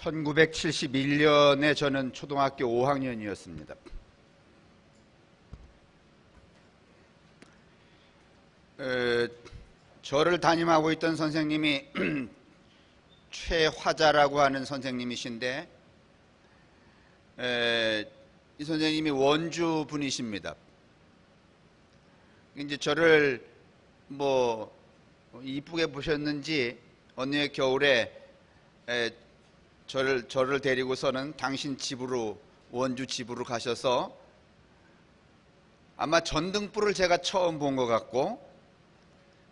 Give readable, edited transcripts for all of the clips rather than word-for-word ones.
1971년에 저는 초등학교 5학년이었습니다. 저를 담임하고 있던 선생님이 최화자라고 하는 선생님이신데, 이 선생님이 원주 분이십니다. 이제 저를 뭐 이쁘게 보셨는지 어느 해 겨울에 저를 데리고서는 당신 집으로, 원주 집으로 가셔서 아마 전등불을 제가 처음 본 것 같고,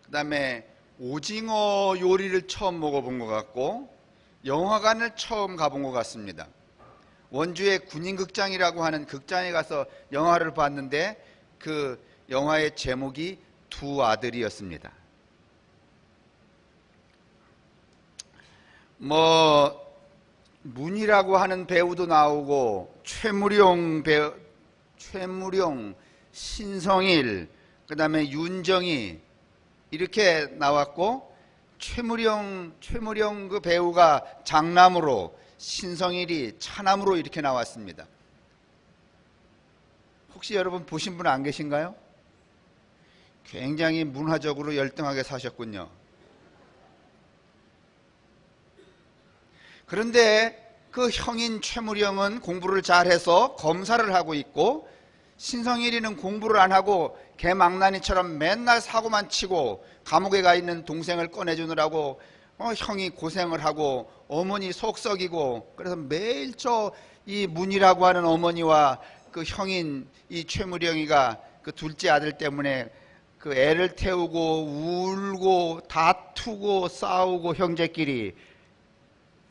그 다음에 오징어 요리를 처음 먹어본 것 같고, 영화관을 처음 가본 것 같습니다. 원주의 군인극장이라고 하는 극장에 가서 영화를 봤는데 그 영화의 제목이 두 아들이었습니다. 문이라고 하는 배우도 나오고, 최무룡, 신성일, 그 다음에 윤정이 이렇게 나왔고, 최무룡 그 배우가 장남으로, 신성일이 차남으로 이렇게 나왔습니다. 혹시 여러분 보신 분 안 계신가요? 굉장히 문화적으로 열등하게 사셨군요. 그런데 그 형인 최무룡은 공부를 잘해서 검사를 하고 있고, 신성일이는 공부를 안 하고 개망나니처럼 맨날 사고만 치고 감옥에 가 있는 동생을 꺼내주느라고 형이 고생을 하고 어머니 속 썩이고, 그래서 매일 이 문이라고 하는 어머니와 그 형인 이 최무룡이가 그 둘째 아들 때문에 그 애를 태우고 울고 다투고 싸우고 형제끼리.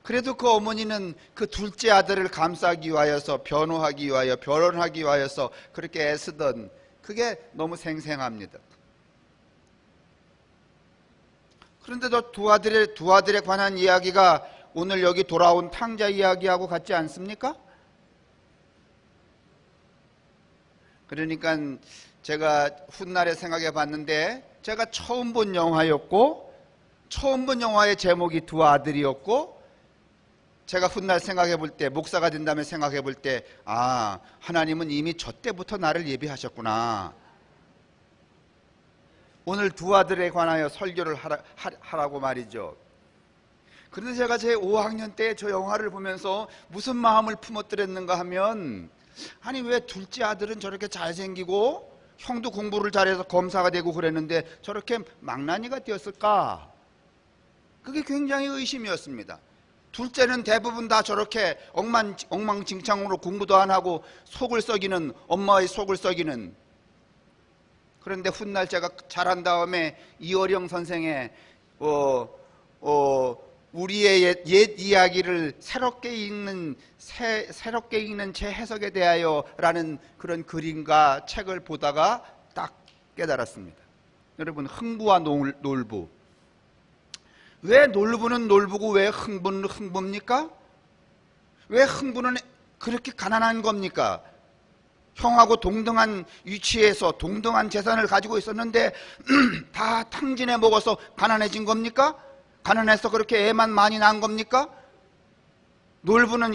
그래도 그 어머니는 그 둘째 아들을 감싸기 위하여서, 변호하기 위하여, 결혼하기 위하여서 그렇게 애쓰던, 그게 너무 생생합니다. 그런데 저 두 아들에 관한 이야기가 오늘 여기 돌아온 탕자 이야기하고 같지 않습니까? 그러니까 제가 훗날에 생각해 봤는데, 제가 처음 본 영화였고, 처음 본 영화의 제목이 두 아들이었고, 제가 훗날 생각해 볼 때, 목사가 된다면 생각해 볼 때, 아, 하나님은 이미 저 때부터 나를 예비하셨구나. 오늘 두 아들에 관하여 설교를 하라고 말이죠. 그런데 제가 제 5학년 때 저 영화를 보면서 무슨 마음을 품었더랬는가 하면, 아니 왜 둘째 아들은 저렇게 잘생기고 형도 공부를 잘해서 검사가 되고 그랬는데 저렇게 망나니가 되었을까? 그게 굉장히 의심이었습니다. 둘째는 대부분 다 저렇게 엉망진창으로 공부도 안 하고 속을 썩이는, 엄마의 속을 썩이는. 그런데 훗날 제가 자란 다음에 이어령 선생의 우리의 옛 이야기를 새롭게 읽는 제 해석에 대하여라는 그런 그림과 책을 보다가 딱 깨달았습니다. 여러분, 흥부와 놀부. 왜 놀부는 놀부고 왜 흥부는 흥부입니까? 왜 흥부는 그렇게 가난한 겁니까? 형하고 동등한 위치에서 동등한 재산을 가지고 있었는데 다 탕진해 먹어서 가난해진 겁니까? 가난해서 그렇게 애만 많이 낳은 겁니까? 놀부는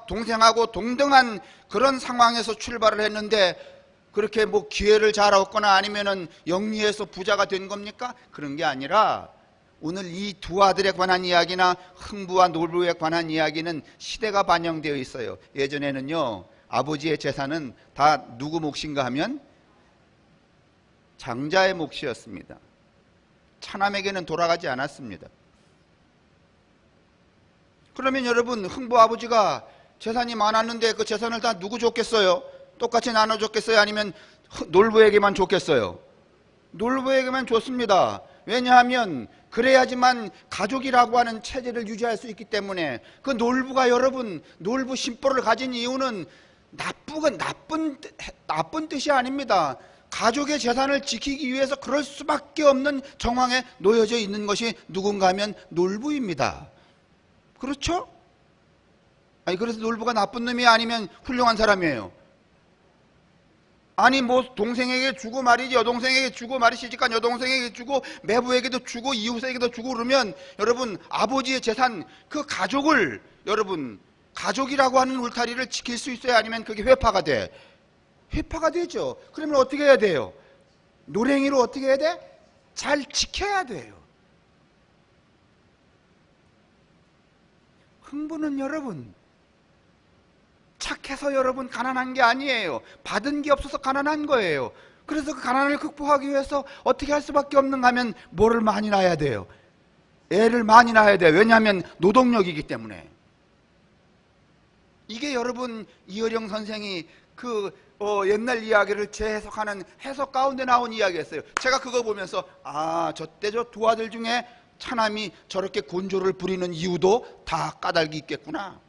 동생하고 동등한 그런 상황에서 출발을 했는데 그렇게 뭐 기회를 잘 얻거나 아니면은 영리해서 부자가 된 겁니까? 그런 게 아니라, 오늘 이 두 아들에 관한 이야기나 흥부와 놀부에 관한 이야기는 시대가 반영되어 있어요. 예전에는요, 아버지의 재산은 다 누구 몫인가 하면 장자의 몫이었습니다. 차남에게는 돌아가지 않았습니다. 그러면 여러분, 흥부 아버지가 재산이 많았는데 그 재산을 다 누구 줬겠어요? 똑같이 나눠줬겠어요? 아니면 놀부에게만 줬겠어요? 놀부에게만 줬습니다. 왜냐하면 그래야지만 가족이라고 하는 체제를 유지할 수 있기 때문에. 그 놀부가, 여러분, 놀부 심보를 가진 이유는 나쁜 뜻이 아닙니다. 가족의 재산을 지키기 위해서 그럴 수밖에 없는 정황에 놓여져 있는 것이 누군가 하면 놀부입니다. 그렇죠? 아니, 그래서 놀부가 나쁜 놈이 아니면 훌륭한 사람이에요. 아니 뭐 동생에게 주고 말이지, 여동생에게 주고 말이, 시집간 여동생에게 주고 매부에게도 주고 이웃에게도 주고 그러면 여러분, 아버지의 재산, 그 가족을 여러분 가족이라고 하는 울타리를 지킬 수 있어야 아니면 그게 회파가 돼. 회파가 되죠. 그러면 어떻게 해야 돼요? 노랭이로 어떻게 해야 돼? 잘 지켜야 돼요. 흥부는 여러분 착해서 여러분 가난한 게 아니에요. 받은 게 없어서 가난한 거예요. 그래서 그 가난을 극복하기 위해서 어떻게 할 수밖에 없는가 하면 뭐를 많이 낳아야 돼요? 애를 많이 낳아야 돼요. 왜냐하면 노동력이기 때문에. 이게 여러분 이어령 선생이 옛날 이야기를 재해석하는 해석 가운데 나온 이야기였어요. 제가 그거 보면서 저때 저 두 아들 중에 차남이 저렇게 곤조를 부리는 이유도 다 까닭이 있겠구나.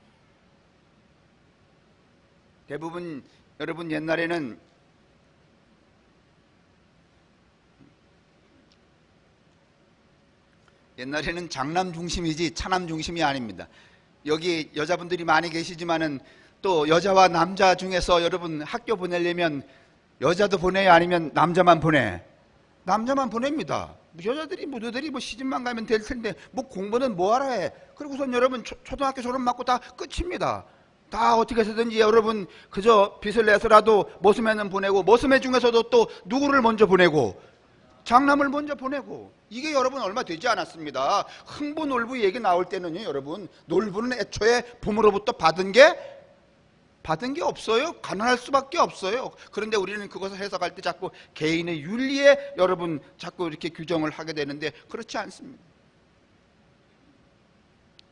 대부분 여러분 옛날에는 장남 중심이지 차남 중심이 아닙니다. 여기 여자분들이 많이 계시지만은 또 여자와 남자 중에서 여러분 학교 보내려면 여자도 보내야 아니면 남자만 보내? 남자만 보냅니다. 여자들이 모두들이 시집만 가면 될 텐데 공부는 뭐하러 해? 그리고선 여러분 초등학교 졸업 맞고 다 끝입니다. 다 어떻게 해서든지 여러분 그저 빚을 내서라도 모스매는 보내고, 모스매 중에서도 또 누구를 먼저 보내고, 장남을 먼저 보내고. 이게 여러분 얼마 되지 않았습니다. 흥부 놀부 얘기 나올 때는요, 여러분 놀부는 애초에 부모로부터 받은 게 없어요. 가난할 수밖에 없어요. 그런데 우리는 그것을 해석할 때 자꾸 개인의 윤리에 여러분 자꾸 이렇게 규정을 하게 되는데 그렇지 않습니다.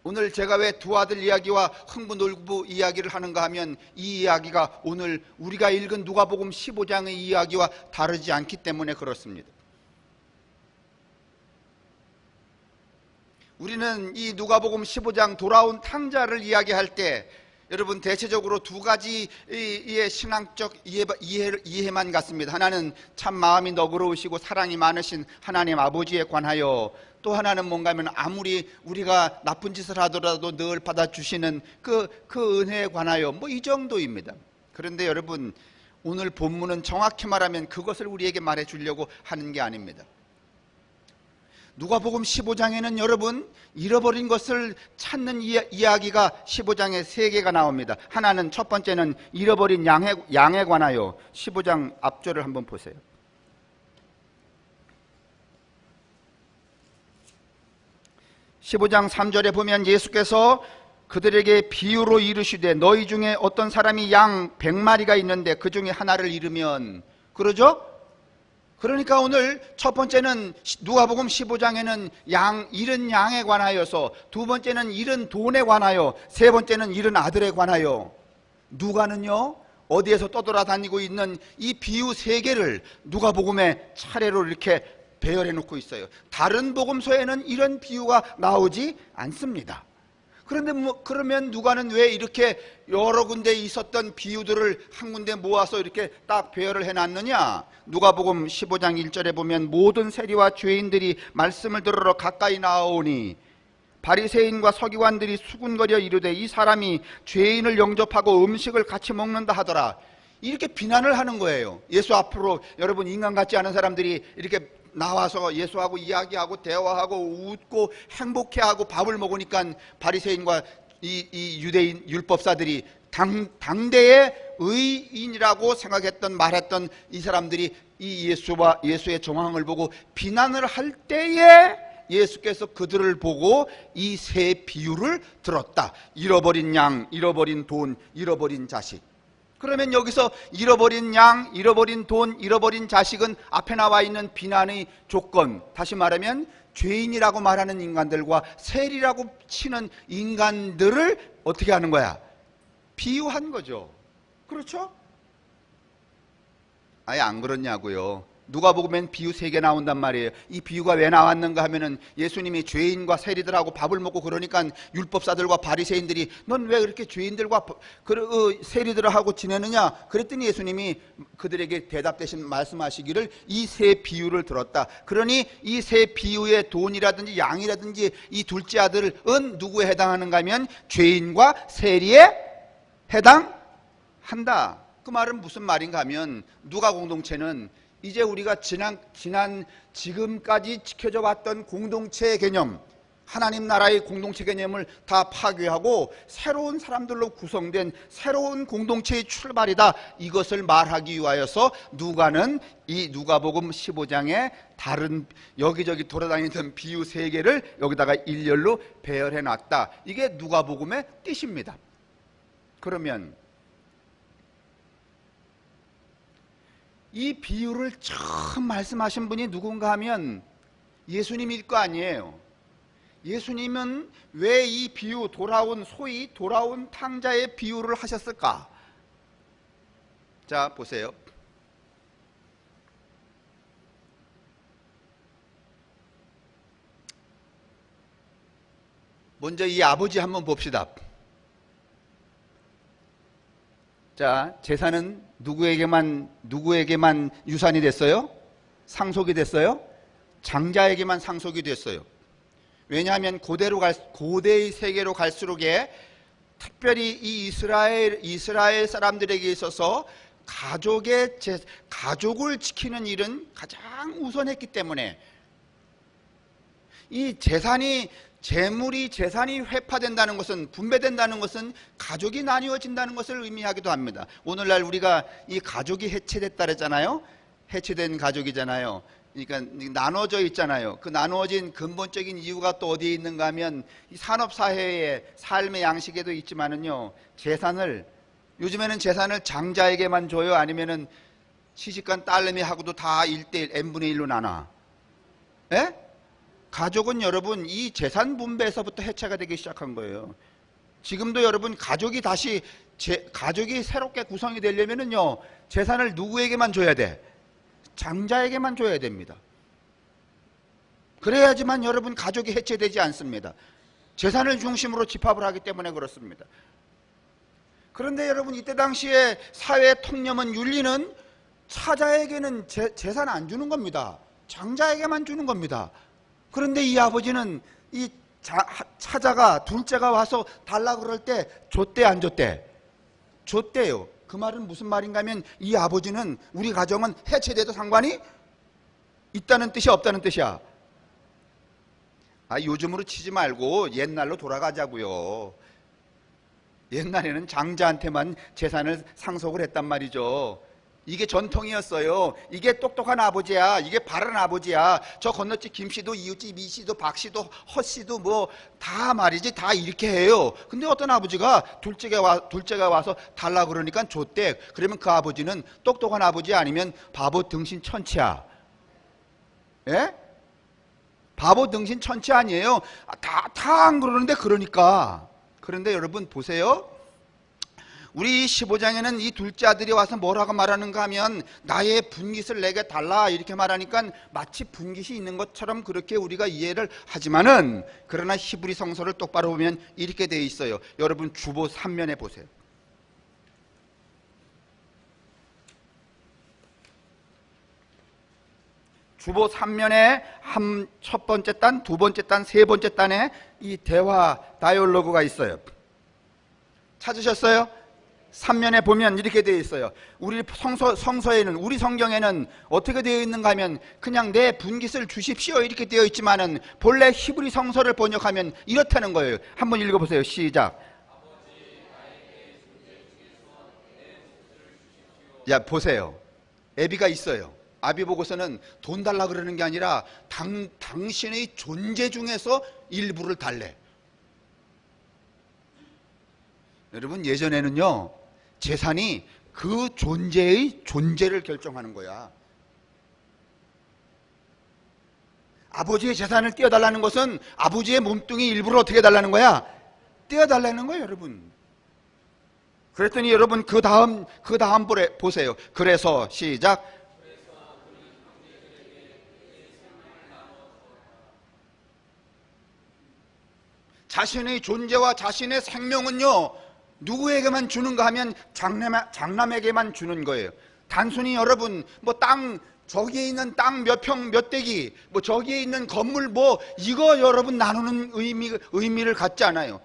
오늘 제가 왜 두 아들 이야기와 흥부 놀부 이야기를 하는가 하면 이 이야기가 오늘 우리가 읽은 누가복음 15장의 이야기와 다르지 않기 때문에 그렇습니다. 우리는 이 누가복음 15장 돌아온 탕자를 이야기할 때 여러분 대체적으로 두 가지의 신앙적 이해만 갖습니다. 하나는 참 마음이 너그러우시고 사랑이 많으신 하나님 아버지에 관하여, 또 하나는 뭔가 하면 아무리 우리가 나쁜 짓을 하더라도 늘 받아주시는 그 은혜에 관하여 이 정도입니다. 그런데 여러분 오늘 본문은 정확히 말하면 그것을 우리에게 말해주려고 하는 게 아닙니다. 누가복음 15장에는 여러분 잃어버린 것을 찾는 이야기가 15장에 3개가 나옵니다. 하나는 첫 번째는 잃어버린 양에 관하여 15장 앞절을 한번 보세요. (15장 3절에) 보면 예수께서 그들에게 비유로 이르시되 너희 중에 어떤 사람이 양 100마리가 있는데 그 중에 하나를 잃으면, 그러죠? 그러니까 오늘 첫 번째는 누가복음 15장에는 잃은 양에 관하여서, 두 번째는 잃은 돈에 관하여, 세 번째는 잃은 아들에 관하여, 누가는요 어디에서 떠돌아다니고 있는 이 비유 3개를 누가복음에 차례로 이렇게 배열해 놓고 있어요. 다른 복음서에는 이런 비유가 나오지 않습니다. 그런데 그러면 누가는 왜 이렇게 여러 군데 있었던 비유들을 한 군데 모아서 이렇게 딱 배열을 해놨느냐? 누가복음 15장 1절에 보면 모든 세리와 죄인들이 말씀을 들으러 가까이 나아오니 바리새인과 서기관들이 수군거려 이르되 이 사람이 죄인을 영접하고 음식을 같이 먹는다 하더라. 이렇게 비난을 하는 거예요. 예수 앞으로 여러분 인간 같지 않은 사람들이 이렇게 나와서 예수하고 이야기하고 대화하고 웃고 행복해하고 밥을 먹으니까 바리새인과 이 유대인 율법사들이 당대의 의인이라고 생각했던 말했던 이 사람들이 이 예수의 정황을 보고 비난을 할 때에 예수께서 그들을 보고 이 세 비유를 들었다. 잃어버린 양, 잃어버린 돈, 잃어버린 자식. 그러면 여기서 잃어버린 양, 잃어버린 돈, 잃어버린 자식은 앞에 나와 있는 비난의 조건, 다시 말하면 죄인이라고 말하는 인간들과 세리라고 치는 인간들을 어떻게 하는 거야? 비유한 거죠. 그렇죠? 아예 안 그렇냐고요. 누가복음엔 비유 3개 나온단 말이에요. 이 비유가 왜 나왔는가 하면은 예수님이 죄인과 세리들하고 밥을 먹고 그러니까 율법사들과 바리새인들이 넌 왜 그렇게 죄인들과 세리들하고 지내느냐? 그랬더니 예수님이 그들에게 대답 대신 말씀하시기를 이 세 비유를 들었다. 그러니 이 세 비유의 돈이라든지 양이라든지 이 둘째 아들은 누구에 해당하는가 하면 죄인과 세리에 해당한다. 그 말은 무슨 말인가 하면 누가 공동체는 이제 우리가 지금까지 지켜져 왔던 공동체의 개념, 하나님 나라의 공동체 개념을 다 파괴하고 새로운 사람들로 구성된 새로운 공동체의 출발이다, 이것을 말하기 위하여서 누가는 이 누가복음 15장에 다른 여기저기 돌아다니던 비유 3개를 여기다가 일렬로 배열해 놨다. 이게 누가복음의 뜻입니다. 그러면 이 비유를 처음 말씀하신 분이 누군가 하면 예수님일 거 아니에요. 예수님은 왜 이 비유, 소위 돌아온 탕자의 비유를 하셨을까? 자, 보세요. 먼저 이 아버지 한번 봅시다. 자, 재산은 누구에게만 유산이 됐어요? 상속이 됐어요? 장자에게만 상속이 됐어요. 왜냐하면 고대의 세계로 갈수록에 특별히 이 이스라엘 사람들에게 있어서 가족을 지키는 일은 가장 우선했기 때문에 이 재산이 회파된다는 것은, 분배된다는 것은 가족이 나뉘어진다는 것을 의미하기도 합니다. 오늘날 우리가 이 가족이 해체됐다 그랬잖아요. 해체된 가족이잖아요. 그러니까 나눠져 있잖아요. 그 나누어진 근본적인 이유가 또 어디에 있는가 하면 이 산업사회의 삶의 양식에도 있지만은요, 요즘에는 재산을 장자에게만 줘요? 아니면은 시집간 딸내미하고도 다 1대1, n분의 1로 나눠? 예? 가족은 여러분 이 재산 분배에서부터 해체가 되기 시작한 거예요. 지금도 여러분 가족이 새롭게 구성이 되려면은요, 재산을 누구에게만 줘야 돼? 장자에게만 줘야 됩니다. 그래야지만 여러분 가족이 해체되지 않습니다. 재산을 중심으로 집합을 하기 때문에 그렇습니다. 그런데 여러분 이때 당시에 사회 통념은, 윤리는 차자에게는 재산 안 주는 겁니다. 장자에게만 주는 겁니다. 그런데 이 아버지는 이 차자가, 둘째가 와서 달라고 그럴 때 줬대 안 줬대? 줬대요. 그 말은 무슨 말인가 하면 이 아버지는 우리 가정은 해체돼도 상관이 있다는 뜻이 없다는 뜻이야. 요즘으로 치지 말고 옛날로 돌아가자고요. 옛날에는 장자한테만 재산을 상속을 했단 말이죠. 이게 전통이었어요. 이게 똑똑한 아버지야. 이게 바른 아버지야. 저 건너집 김씨도 이웃집 이씨도 박씨도 허씨도 뭐 다 말이지 다 이렇게 해요. 근데 어떤 아버지가 둘째가 와서 달라 그러니까 줬대. 그러면 그 아버지는 똑똑한 아버지 아니면 바보 등신 천치야. 예? 바보 등신 천치 아니에요. 다 안 그러는데 그러니까. 그런데 여러분 보세요. 우리 15장에는 이 둘째 아들이 와서 뭐라고 말하는가 하면 나의 분깃을 내게 달라 이렇게 말하니까 마치 분깃이 있는 것처럼 그렇게 우리가 이해를 하지만은, 그러나 히브리 성서를 똑바로 보면 이렇게 되어 있어요. 여러분 주보 3면에 보세요. 주보 3면에 첫 번째 단, 두 번째 단, 세 번째 단에 이 대화 다이얼로그가 있어요. 찾으셨어요? 3면에 보면 이렇게 되어 있어요. 우리 성서에는, 우리 성경에는 어떻게 되어 있는가 하면 그냥 내 분깃을 주십시오 이렇게 되어 있지만은 본래 히브리 성서를 번역하면 이렇다는 거예요. 한번 읽어보세요. 시작. 야, 보세요. 애비가 있어요. 아비 보고서는 돈 달라 그러는 게 아니라 당신의 존재 중에서 일부를 달래. 여러분 예전에는요, 재산이 그 존재를 결정하는 거야. 아버지의 재산을 떼어달라는 것은 아버지의 몸뚱이 일부를 어떻게 해달라는 거야? 떼어달라는 거예요, 여러분. 그랬더니 여러분 그 다음 보세요. 그래서 시작. 자신의 존재와 자신의 생명은요, 누구에게만 주는가 하면 장남에게만 주는 거예요. 단순히 여러분 뭐 저기에 있는 땅 몇 평 몇 대기, 뭐 저기에 있는 건물 뭐 이거 여러분 나누는 의미를 갖지 않아요.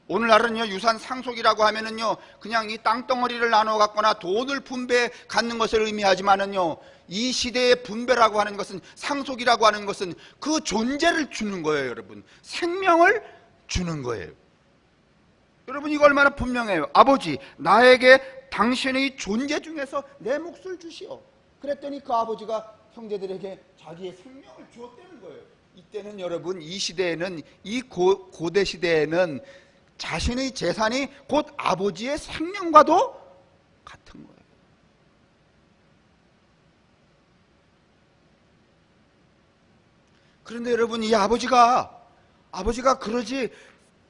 오늘날은요, 유산 상속이라고 하면은요, 그냥 이 땅덩어리를 나눠 갖거나 돈을 분배 갖는 것을 의미하지만은요, 이 시대의 분배라고 하는 것은, 상속이라고 하는 것은 그 존재를 주는 거예요, 여러분. 생명을 주는 거예요. 여러분, 이거 얼마나 분명해요. 아버지, 나에게 당신의 존재 중에서 내 몫을 주시오. 그랬더니 그 아버지가 형제들에게 자기의 생명을 주었다는 거예요. 이때는 여러분, 이 시대에는, 이 고대 시대에는 자신의 재산이 곧 아버지의 생명과도 같은 거예요. 그런데 여러분, 이 아버지가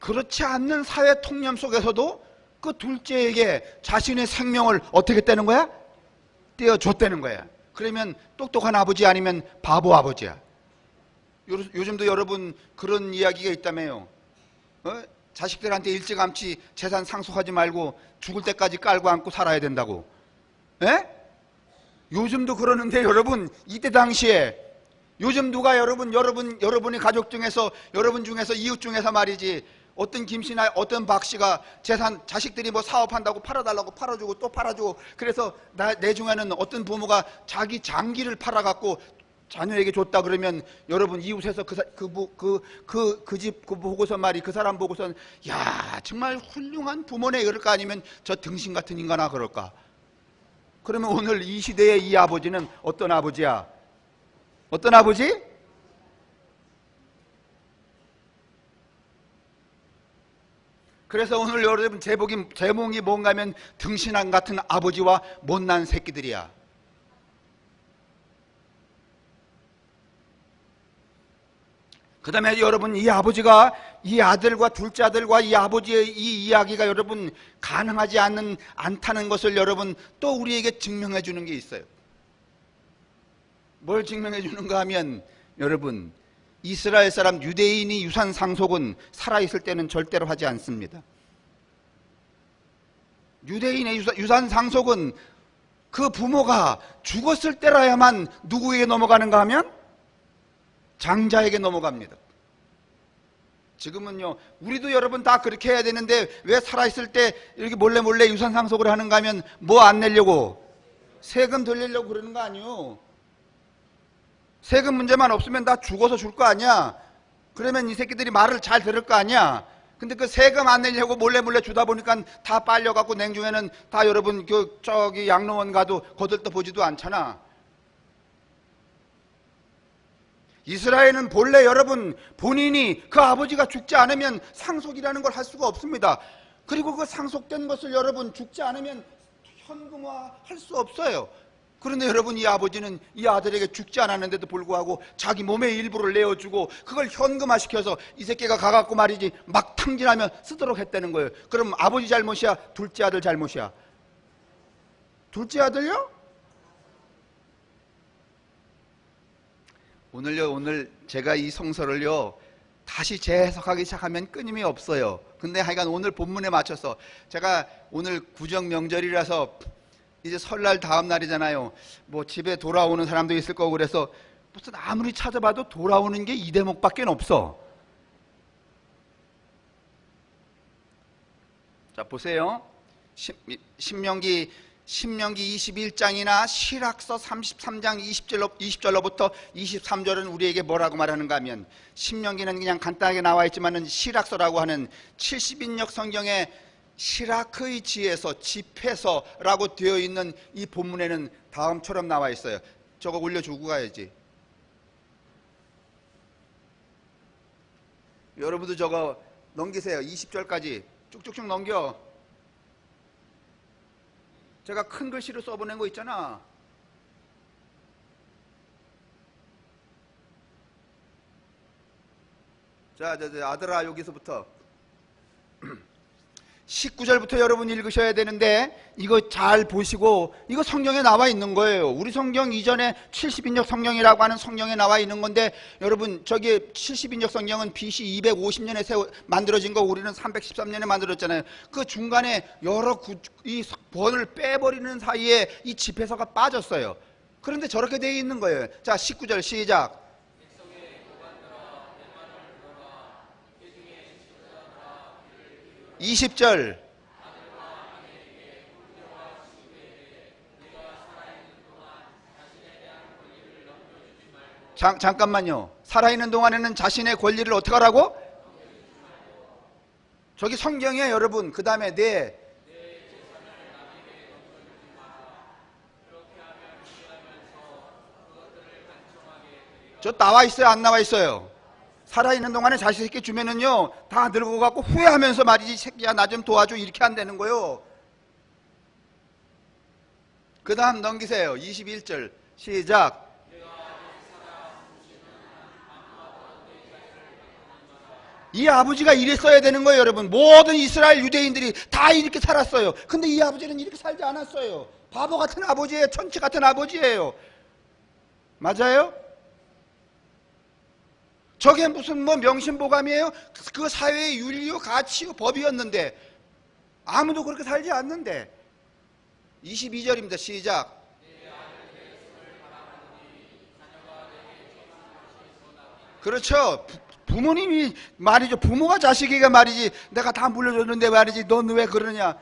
그렇지 않는 사회 통념 속에서도 그 둘째에게 자신의 생명을 어떻게 떼는 거야? 떼어줬다는 거야. 그러면 똑똑한 아버지 아니면 바보 아버지야. 요즘도 여러분 그런 이야기가 있다며요. 자식들한테 일찌감치 재산 상속하지 말고 죽을 때까지 깔고 안고 살아야 된다고. 에? 요즘도 그러는데 여러분, 이때 당시에 요즘 누가 여러분의 가족 중에서, 여러분 중에서, 이웃 중에서 말이지, 어떤 김씨나 어떤 박씨가 재산, 자식들이 뭐 사업한다고 팔아달라고 팔아주고 또 팔아주고, 그래서 내 중에는 어떤 부모가 자기 장기를 팔아갖고 자녀에게 줬다 그러면 여러분 이웃에서 그 집 보고서 말이, 그 사람 보고선 야, 정말 훌륭한 부모네 이럴까, 아니면 저 등신 같은 인간아 그럴까? 그러면 오늘 이 시대의 이 아버지는 어떤 아버지야? 어떤 아버지? 그래서 오늘 여러분 제목이 뭔가 하면 등신안 같은 아버지와 못난 새끼들이야. 그 다음에 여러분, 이 아버지가, 이 아들과 둘째 아들과 이 아버지의 이 이야기가 여러분 가능하지 않다는 것을 여러분 또 우리에게 증명해 주는 게 있어요. 뭘 증명해 주는가 하면, 여러분, 이스라엘 사람 유대인이 유산 상속은 살아있을 때는 절대로 하지 않습니다. 유대인의 유산 상속은 그 부모가 죽었을 때라야만 누구에게 넘어가는가 하면 장자에게 넘어갑니다. 지금은요, 우리도 여러분 다 그렇게 해야 되는데 왜 살아있을 때 이렇게 몰래 유산 상속을 하는가 하면 뭐 안 내려고? 세금 돌리려고 그러는 거 아니요. 세금 문제만 없으면 다 죽어서 줄 거 아니야. 그러면 이 새끼들이 말을 잘 들을 거 아니야. 근데 그 세금 안 내려고 몰래 주다 보니까 다 빨려갖고 냉중에는 다 여러분 저기 양로원 가도 거들떠 보지도 않잖아. 이스라엘은 본래 여러분 본인이 그 아버지가 죽지 않으면 상속이라는 걸 할 수가 없습니다. 그리고 그 상속된 것을 여러분 죽지 않으면 현금화 할 수 없어요. 그런데 여러분, 이 아버지는 이 아들에게 죽지 않았는데도 불구하고 자기 몸의 일부를 내어주고 그걸 현금화시켜서 이 새끼가 가갖고 말이지 막 탕진하며 쓰도록 했다는 거예요. 그럼 아버지 잘못이야? 둘째 아들 잘못이야? 둘째 아들요? 오늘 제가 이 성서를요 다시 재해석하기 시작하면 끊임이 없어요. 근데 하여간 오늘 본문에 맞춰서, 제가 오늘 구정 명절이라서 이제 설날 다음 날이잖아요. 뭐 집에 돌아오는 사람도 있을 거고, 그래서 무슨 아무리 찾아봐도 돌아오는 게 이 대목밖에 없어. 자, 보세요. 신명기 21장이나 시락서 33장 20절로부터 23절은 우리에게 뭐라고 말하는가 하면, 신명기는 그냥 간단하게 나와 있지만은 시락서라고 하는 70인역 성경의 시라크의 지에서, 집에서라고 되어 있는 이 본문에는 다음처럼 나와 있어요. 저거 올려주고 가야지. 여러분도 저거 넘기세요. 20절까지 쭉쭉쭉 넘겨. 제가 큰 글씨로 써보낸 거 있잖아. 자, 아들아, 여기서부터 19절부터 여러분 읽으셔야 되는데, 이거 잘 보시고, 이거 성경에 나와 있는 거예요. 우리 성경 이전에 70인역 성경이라고 하는 성경에 나와 있는 건데, 여러분 저기 70인역 성경은 BC 250년에 만들어진 거, 우리는 313년에 만들었잖아요. 그 중간에 여러 이 번을 빼버리는 사이에 이 집회서가 빠졌어요. 그런데 저렇게 되어 있는 거예요. 자, 19절 시작. 20절. 잠깐만요. 살아있는 동안에는 자신의 권리를 어떻게 하라고? 저기 성경이에요, 여러분. 그 다음에 저 나와 있어요, 안 나와 있어요? 살아있는 동안에 자식에게 주면은요, 다 늙어갖고 후회하면서 말이지, 새끼야 나 좀 도와줘, 이렇게 안 되는 거요. 그 다음 넘기세요. 21절 시작. 이 아버지가 이랬어야 되는 거예요, 여러분. 모든 이스라엘 유대인들이 다 이렇게 살았어요. 근데 이 아버지는 이렇게 살지 않았어요. 바보 같은 아버지예요. 천치 같은 아버지예요. 맞아요? 저게 무슨 뭐 명심보감이에요? 그 사회의 윤리요, 가치요, 법이었는데 아무도 그렇게 살지 않는데. 22절입니다. 시작. 그렇죠. 부모님이 말이죠. 부모가 자식에게 말이지, 내가 다 물려줬는데 말이지 넌 왜 그러냐.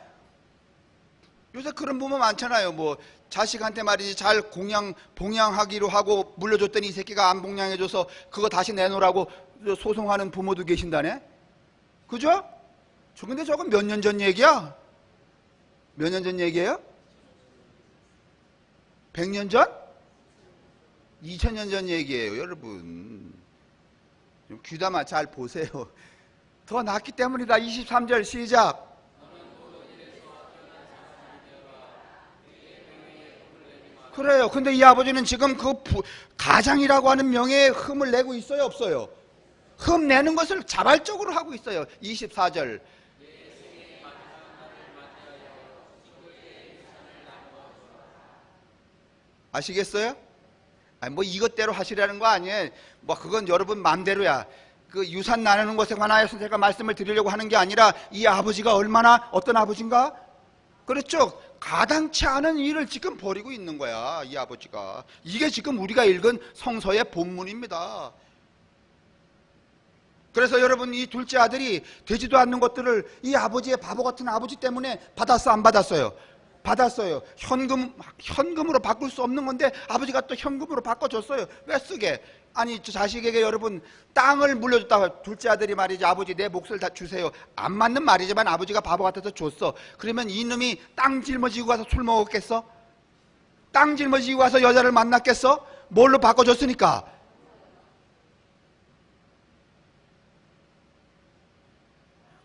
요새 그런 부모 많잖아요. 뭐 자식한테 말이지 잘 봉양하기로 하고 물려줬더니 이 새끼가 안 봉양해줘서 그거 다시 내놓으라고 소송하는 부모도 계신다네. 그죠? 근데 저건 몇 년 전 얘기야? 몇 년 전 얘기예요? 100년 전? 2000년 전 얘기예요, 여러분. 좀 귀담아 잘 보세요. 더 낫기 때문이다. 23절 시작. 그래요. 근데 이 아버지는 지금 그 가장이라고 하는 명예에 흠을 내고 있어요, 없어요? 흠 내는 것을 자발적으로 하고 있어요. 24절. 아시겠어요? 아니, 뭐 이것대로 하시라는 거 아니에요. 뭐 그건 여러분 마음대로야. 그 유산 나누는 것에 관하여서 제가 말씀을 드리려고 하는 게 아니라 이 아버지가 얼마나 어떤 아버지인가? 그렇죠. 가당치 않은 일을 지금 벌이고 있는 거야, 이 아버지가. 이게 지금 우리가 읽은 성서의 본문입니다. 그래서 여러분, 이 둘째 아들이 되지도 않는 것들을 이 아버지의 바보 같은 아버지 때문에 받았어, 안 받았어요? 받았어요. 현금으로 바꿀 수 없는 건데 아버지가 또 현금으로 바꿔줬어요. 왜 쓰게? 아니, 저 자식에게 여러분 땅을 물려줬다가 둘째 아들이 말이지, 아버지 내 몫을 다 주세요. 안 맞는 말이지만 아버지가 바보 같아서 줬어. 그러면 이놈이 땅 짊어지고 가서 술 먹었겠어? 땅 짊어지고 가서 여자를 만났겠어? 뭘로 바꿔줬으니까?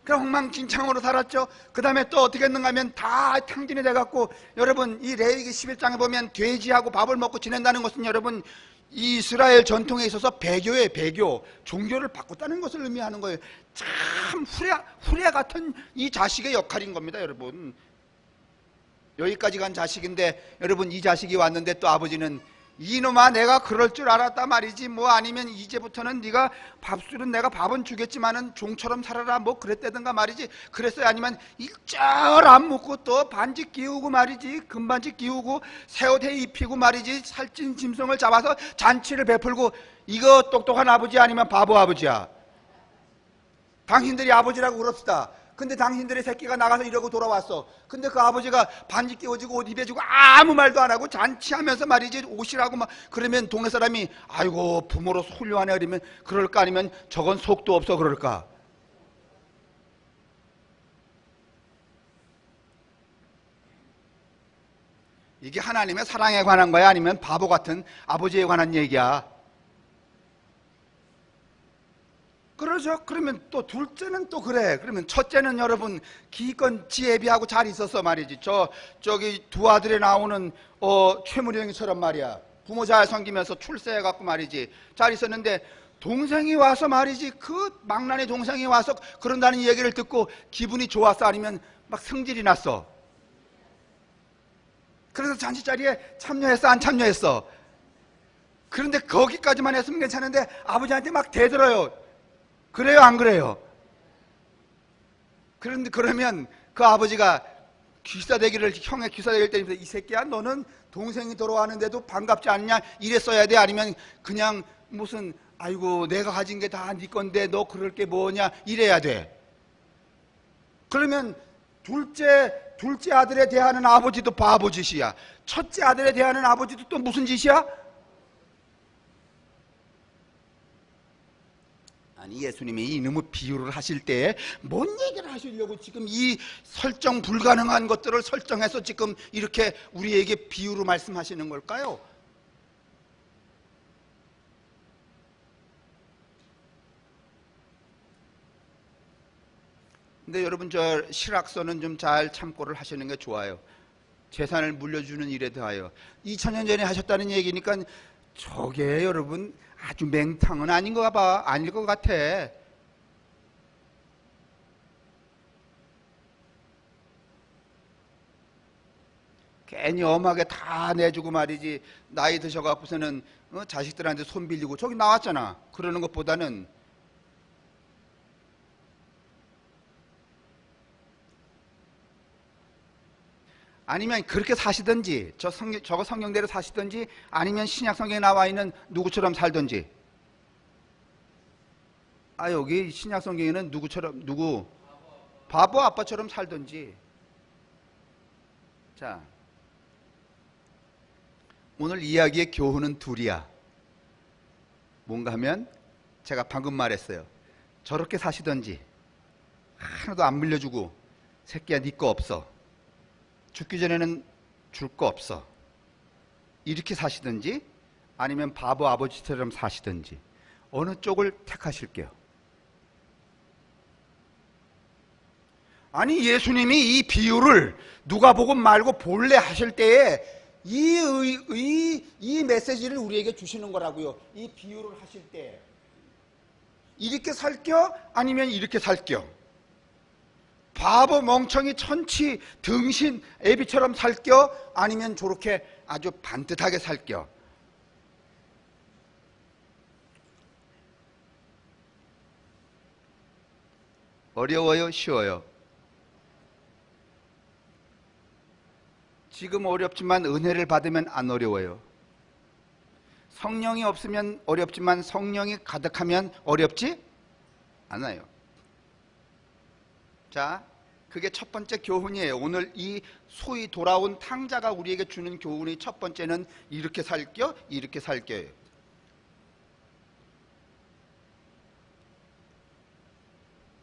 그럼 엉망진창으로 살았죠. 그 다음에 또 어떻게 했는가 하면 다 탕진이 돼갖고, 여러분 이 레위기 11장에 보면 돼지하고 밥을 먹고 지낸다는 것은 여러분 이 이스라엘 전통에 있어서 배교예요. 배교. 종교를 바꿨다는 것을 의미하는 거예요. 참 후레 같은 이 자식의 역할인 겁니다, 여러분. 여기까지 간 자식인데 여러분, 이 자식이 왔는데 또 아버지는 이놈아 내가 그럴 줄 알았다 말이지, 뭐 아니면 이제부터는 네가 밥술은 내가 밥은 주겠지만은 종처럼 살아라, 뭐 그랬다든가 말이지. 그랬어요? 아니면 일절 안 먹고 또 반지 끼우고 말이지, 금반지 끼우고 새옷에 입히고 말이지, 살찐 짐승을 잡아서 잔치를 베풀고. 이거 똑똑한 아버지 아니면 바보 아버지야? 당신들이 아버지라고 그럽시다. 근데 당신들의 새끼가 나가서 이러고 돌아왔어. 근데 그 아버지가 반지 끼워주고 옷 입혀주고 아무 말도 안 하고 잔치하면서 말이지 옷이라고 막 그러면 동네 사람이 아이고 부모로 훌륭하네 그러면 그럴까? 아니면 저건 속도 없어 그럴까? 이게 하나님의 사랑에 관한 거야? 아니면 바보 같은 아버지에 관한 얘기야? 그러죠. 그러면 또 둘째는 또 그래. 그러면 첫째는 여러분 기껏 지혜비하고 잘 있었어 말이지. 저기 두 아들에 나오는 최무령이처럼 말이야. 부모 잘 섬기면서 출세해갖고 말이지 잘 있었는데, 동생이 와서 말이지, 그 망나니 동생이 와서 그런다는 얘기를 듣고 기분이 좋았어? 아니면 막 성질이 났어? 그래서 잔치 자리에 참여했어, 안 참여했어? 그런데 거기까지만 했으면 괜찮은데 아버지한테 막 대들어요. 그래요, 안 그래요? 그런데 그러면 그 아버지가 귀싸대기를, 형의 귀싸대기를 때리면서 이 새끼야 너는 동생이 돌아왔는데도 반갑지 않냐 이랬어야 돼? 아니면 그냥 무슨 아이고 내가 가진 게 다 네 건데 너 그럴 게 뭐냐 이래야 돼? 그러면 둘째 아들에 대하는 아버지도 바보 짓이야. 첫째 아들에 대하는 아버지도 또 무슨 짓이야? 아니, 예수님이 이놈의 비유를 하실 때 뭔 얘기를 하시려고 지금 이 설정 불가능한 것들을 설정해서 지금 이렇게 우리에게 비유로 말씀하시는 걸까요? 근데 여러분, 저 실학서는 좀 잘 참고를 하시는 게 좋아요. 재산을 물려주는 일에 대하여 2000년 전에 하셨다는 얘기니까 저게 여러분 아주 맹탕은 아닌 거 봐. 아닐 것 같아. 괜히 엄하게 다 내주고 말이지, 나이 드셔갖고서는 자식들한테 손 빌리고 저기 나왔잖아. 그러는 것보다는 아니면 그렇게 사시든지 저거 성경대로 사시든지, 아니면 신약 성경에 나와 있는 누구처럼 살든지. 아, 여기 신약 성경에는 누구 바보 아빠처럼 살든지. 자, 오늘 이야기의 교훈은 둘이야. 뭔가 하면 제가 방금 말했어요. 저렇게 사시든지, 하나도 안 물려주고 새끼야 네 거 없어, 죽기 전에는 줄 거 없어, 이렇게 사시든지, 아니면 바보 아버지처럼 사시든지, 어느 쪽을 택하실게요? 아니, 예수님이 이 비유를 누가복음 말고 본래 하실 때에 이 메시지를 우리에게 주시는 거라고요. 이 비유를 하실 때 이렇게 살겨? 아니면 이렇게 살겨? 바보 멍청이 천치 등신 애비처럼 살겨? 아니면 저렇게 아주 반듯하게 살겨? 어려워요? 쉬워요? 지금 어렵지만 은혜를 받으면 안 어려워요. 성령이 없으면 어렵지만 성령이 가득하면 어렵지 않아요. 자, 그게 첫 번째 교훈이에요. 오늘 이 소위 돌아온 탕자가 우리에게 주는 교훈이 첫 번째는 이렇게 살겨, 이렇게 살겨예요.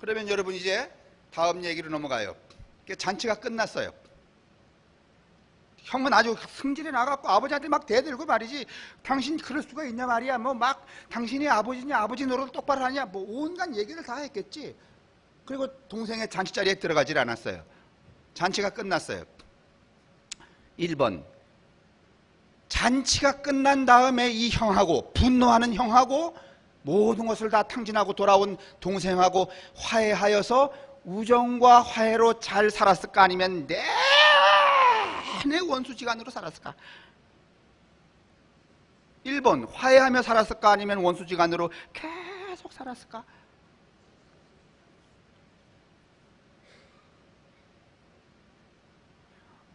그러면 여러분 이제 다음 얘기로 넘어가요. 잔치가 끝났어요. 형은 아주 승질이 나갖고 아버지한테 막 대들고 말이지, 당신 그럴 수가 있냐 말이야, 뭐 막 당신이 아버지냐, 아버지 노릇을 똑바로 하냐, 뭐 온갖 얘기를 다 했겠지. 그리고 동생의 잔치자리에 들어가질 않았어요. 잔치가 끝났어요. 1번, 잔치가 끝난 다음에 이 형하고, 분노하는 형하고 모든 것을 다 탕진하고 돌아온 동생하고 화해하여서 우정과 화해로 잘 살았을까, 아니면 내 원수지간으로 살았을까? 1번, 화해하며 살았을까, 아니면 원수지간으로 계속 살았을까?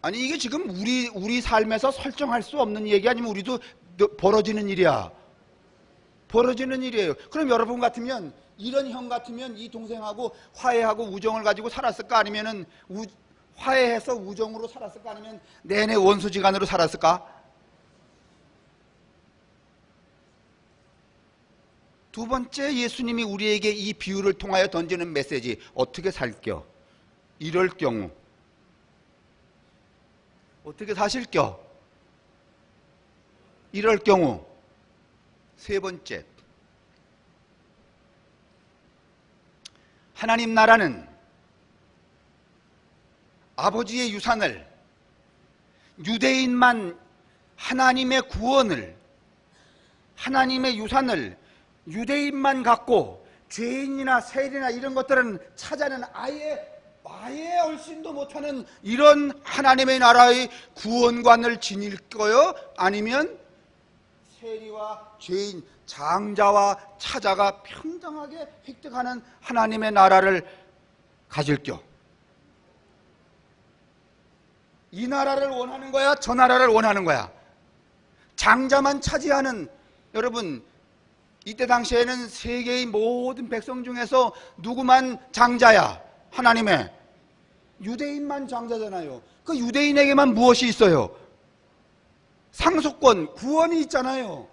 아니, 이게 지금 우리 삶에서 설정할 수 없는 얘기 아니면 우리도 벌어지는 일이야. 벌어지는 일이에요. 그럼 여러분 같으면, 이런 형 같으면 이 동생하고 화해하고 우정을 가지고 살았을까, 아니면은 화해해서 우정으로 살았을까, 아니면 내내 원수지간으로 살았을까? 두 번째, 예수님이 우리에게 이 비유를 통하여 던지는 메시지, 어떻게 살겨? 이럴 경우 어떻게 사실겨? 이럴 경우. 세 번째, 하나님 나라는 아버지의 유산을, 유대인만 하나님의 구원을, 하나님의 유산을 유대인만 갖고 죄인이나 세리나 이런 것들은 찾아는 아예 얼씬도 못하는 이런 하나님의 나라의 구원관을 지닐 거요? 아니면 세리와 죄인, 장자와 차자가 평등하게 획득하는 하나님의 나라를 가질겨? 이 나라를 원하는 거야? 저 나라를 원하는 거야? 장자만 차지하는, 여러분 이때 당시에는 세계의 모든 백성 중에서 누구만 장자야? 하나님의 유대인만 장자잖아요. 그 유대인에게만 무엇이 있어요? 상속권, 구원이 있잖아요.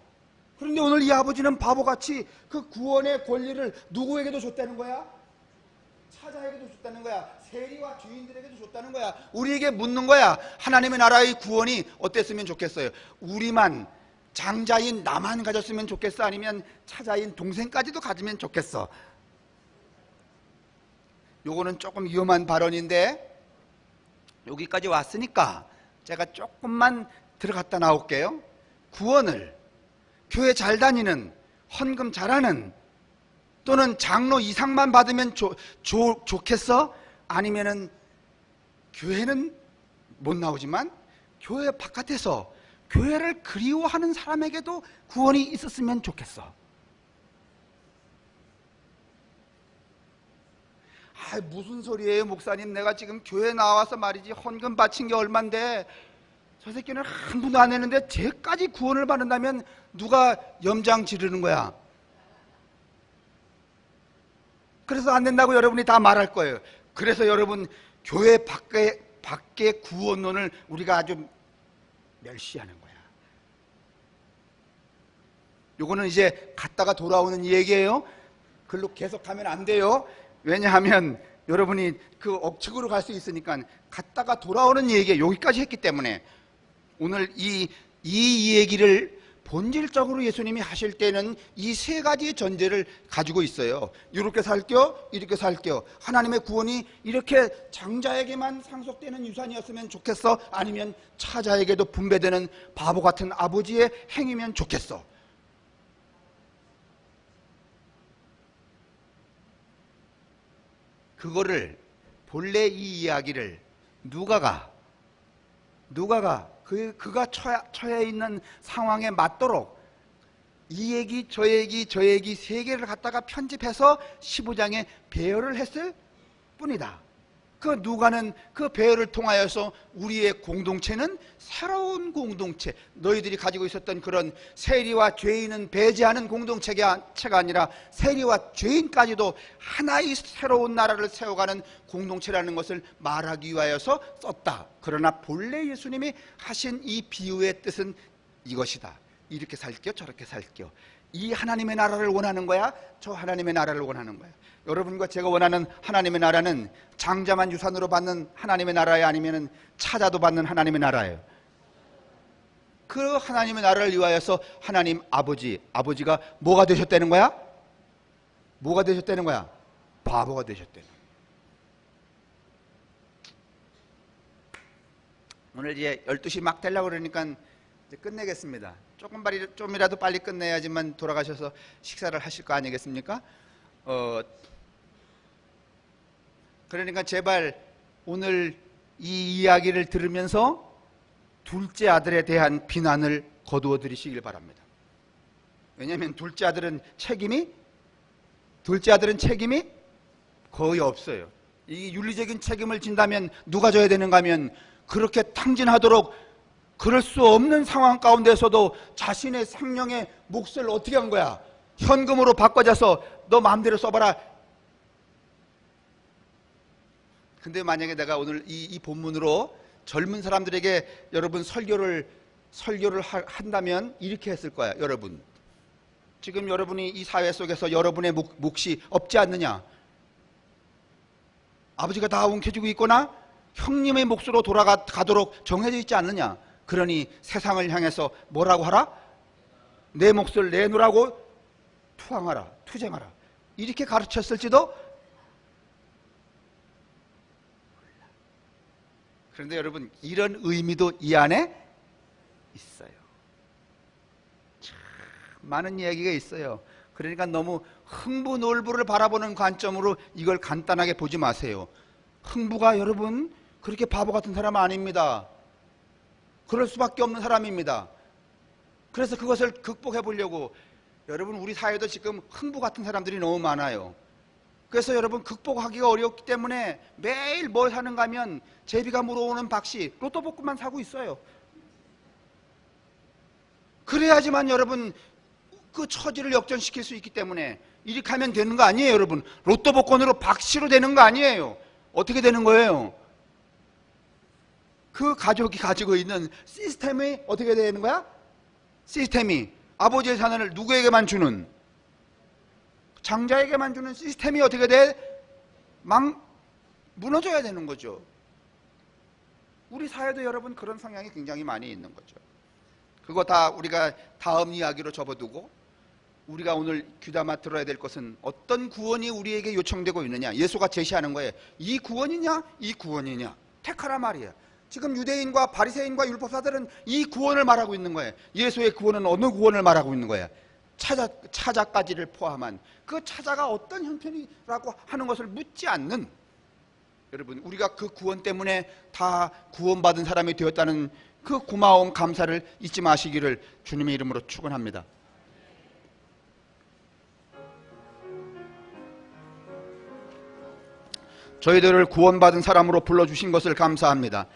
그런데 오늘 이 아버지는 바보같이 그 구원의 권리를 누구에게도 줬다는 거야? 사자에게도 줬다는 거야. 세리와 죄인들에게도 줬다는 거야. 우리에게 묻는 거야. 하나님의 나라의 구원이 어땠으면 좋겠어요? 우리만, 장자인 나만 가졌으면 좋겠어? 아니면 차자인 동생까지도 가지면 좋겠어? 요거는 조금 위험한 발언인데 여기까지 왔으니까 제가 조금만 들어갔다 나올게요. 구원을 교회 잘 다니는, 헌금 잘하는, 또는 장로 이상만 받으면 좋겠어? 아니면은 교회는 못 나오지만 교회 바깥에서 교회를 그리워하는 사람에게도 구원이 있었으면 좋겠어. 아, 무슨 소리예요, 목사님? 내가 지금 교회 나와서 말이지 헌금 바친 게 얼만데 저 새끼는 한 푼도 안 내는데 쟤까지 구원을 받는다면 누가 염장 지르는 거야? 그래서 안 된다고 여러분이 다 말할 거예요. 그래서 여러분, 교회 밖의 구원론을 우리가 아주 멸시하는 거야. 요거는 이제 갔다가 돌아오는 얘기예요. 글로 계속 가면 안 돼요. 왜냐하면 여러분이 그 억측으로 갈 수 있으니까 갔다가 돌아오는 얘기에 여기까지 했기 때문에 오늘 이 얘기를 본질적으로 예수님이 하실 때는 이 세 가지의 전제를 가지고 있어요. 이렇게 살겨, 이렇게 살겨. 하나님의 구원이 이렇게 장자에게만 상속되는 유산이었으면 좋겠어? 아니면 차자에게도 분배되는 바보 같은 아버지의 행위면 좋겠어? 그거를 본래 이 이야기를 누가가 그가 처해 있는 상황에 맞도록 이 얘기 저 얘기 세 개를 갖다가 편집해서 15장에 배열을 했을 뿐이다. 그 누가는 그 배열을 통하여서 우리의 공동체는 새로운 공동체, 너희들이 가지고 있었던 그런 세리와 죄인은 배제하는 공동체가 아니라 세리와 죄인까지도 하나의 새로운 나라를 세워가는 공동체라는 것을 말하기 위하여서 썼다. 그러나 본래 예수님이 하신 이 비유의 뜻은 이것이다. 이렇게 살게요, 저렇게 살게요. 이 하나님의 나라를 원하는 거야, 저 하나님의 나라를 원하는 거야. 여러분과 제가 원하는 하나님의 나라는 장자만 유산으로 받는 하나님의 나라예요, 아니면 차자도 받는 하나님의 나라예요? 그 하나님의 나라를 위하여서 하나님 아버지가 뭐가 되셨다는 거야? 뭐가 되셨다는 거야? 바보가 되셨다는 거야. 오늘 이제 12시 막 되려고 그러니까 이제 끝내겠습니다. 좀이라도 빨리 끝내야지만 돌아가셔서 식사를 하실 거 아니겠습니까? 그러니까 제발 오늘 이 이야기를 들으면서 둘째 아들에 대한 비난을 거두어 드리시길 바랍니다. 왜냐하면 둘째 아들은 책임이 거의 없어요. 이 윤리적인 책임을 진다면 누가 져야 되는가 하면 그렇게 탕진하도록 그럴 수 없는 상황 가운데서도 자신의 생명의 몫을 어떻게 한 거야? 현금으로 바꿔줘서 너 마음대로 써봐라. 근데 만약에 내가 오늘 이 본문으로 젊은 사람들에게 여러분 설교를 한다면 이렇게 했을 거야. 여러분, 지금 여러분이 이 사회 속에서 여러분의 몫이 없지 않느냐? 아버지가 다 움켜쥐고 있거나 형님의 몫으로 돌아가도록 정해져 있지 않느냐? 그러니 세상을 향해서 뭐라고 하라? 내 몫을 내놓으라고 투쟁하라. 이렇게 가르쳤을지도. 그런데 여러분, 이런 의미도 이 안에 있어요. 참 많은 이야기가 있어요. 그러니까 너무 흥부놀부를 바라보는 관점으로 이걸 간단하게 보지 마세요. 흥부가 여러분 그렇게 바보 같은 사람 아닙니다. 그럴 수밖에 없는 사람입니다. 그래서 그것을 극복해 보려고 여러분, 우리 사회도 지금 흥부 같은 사람들이 너무 많아요. 그래서 여러분 극복하기가 어렵기 때문에 매일 뭘 사는가 하면 제비가 물어오는 박씨 로또 복권만 사고 있어요. 그래야지만 여러분 그 처지를 역전시킬 수 있기 때문에 이렇게 하면 되는 거 아니에요. 여러분, 로또 복권으로 박씨로 되는 거 아니에요. 어떻게 되는 거예요? 그 가족이 가지고 있는 시스템이 어떻게 되는 거야? 시스템이 아버지의 자녀를 누구에게만 주는, 장자에게만 주는 시스템이 어떻게 돼? 무너져야 되는 거죠. 우리 사회도 여러분 그런 성향이 굉장히 많이 있는 거죠. 그거 다 우리가 다음 이야기로 접어두고 우리가 오늘 귀담아 들어야 될 것은 어떤 구원이 우리에게 요청되고 있느냐. 예수가 제시하는 거예요. 이 구원이냐 이 구원이냐 택하라 말이야. 지금 유대인과 바리새인과 율법사들은 이 구원을 말하고 있는 거예요. 예수의 구원은 어느 구원을 말하고 있는 거예요? 차자까지를 포함한 그 차자가 어떤 형편이라고 하는 것을 묻지 않는, 여러분 우리가 그 구원 때문에 다 구원받은 사람이 되었다는 그 고마움 감사를 잊지 마시기를 주님의 이름으로 축원합니다. 저희들을 구원받은 사람으로 불러주신 것을 감사합니다.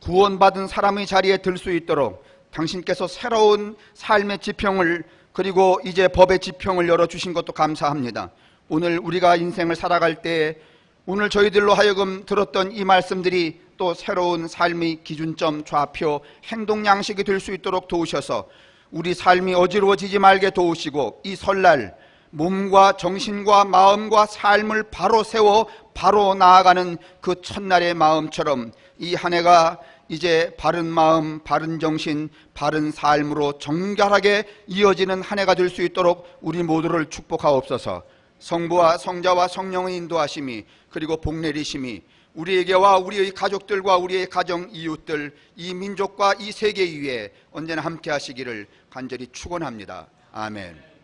구원받은 사람의 자리에 들 수 있도록 당신께서 새로운 삶의 지평을, 그리고 이제 법의 지평을 열어주신 것도 감사합니다. 오늘 우리가 인생을 살아갈 때 오늘 저희들로 하여금 들었던 이 말씀들이 또 새로운 삶의 기준점, 좌표, 행동 양식이 될 수 있도록 도우셔서 우리 삶이 어지러워지지 말게 도우시고 이 설날 몸과 정신과 마음과 삶을 바로 세워 바로 나아가는 그 첫날의 마음처럼 이 한 해가 이제 바른 마음, 바른 정신, 바른 삶으로 정결하게 이어지는 한 해가 될 수 있도록 우리 모두를 축복하옵소서. 성부와 성자와 성령의 인도하심이, 그리고 복내리심이 우리에게와 우리의 가족들과 우리의 가정 이웃들, 이 민족과 이 세계 위에 언제나 함께 하시기를 간절히 축원합니다. 아멘.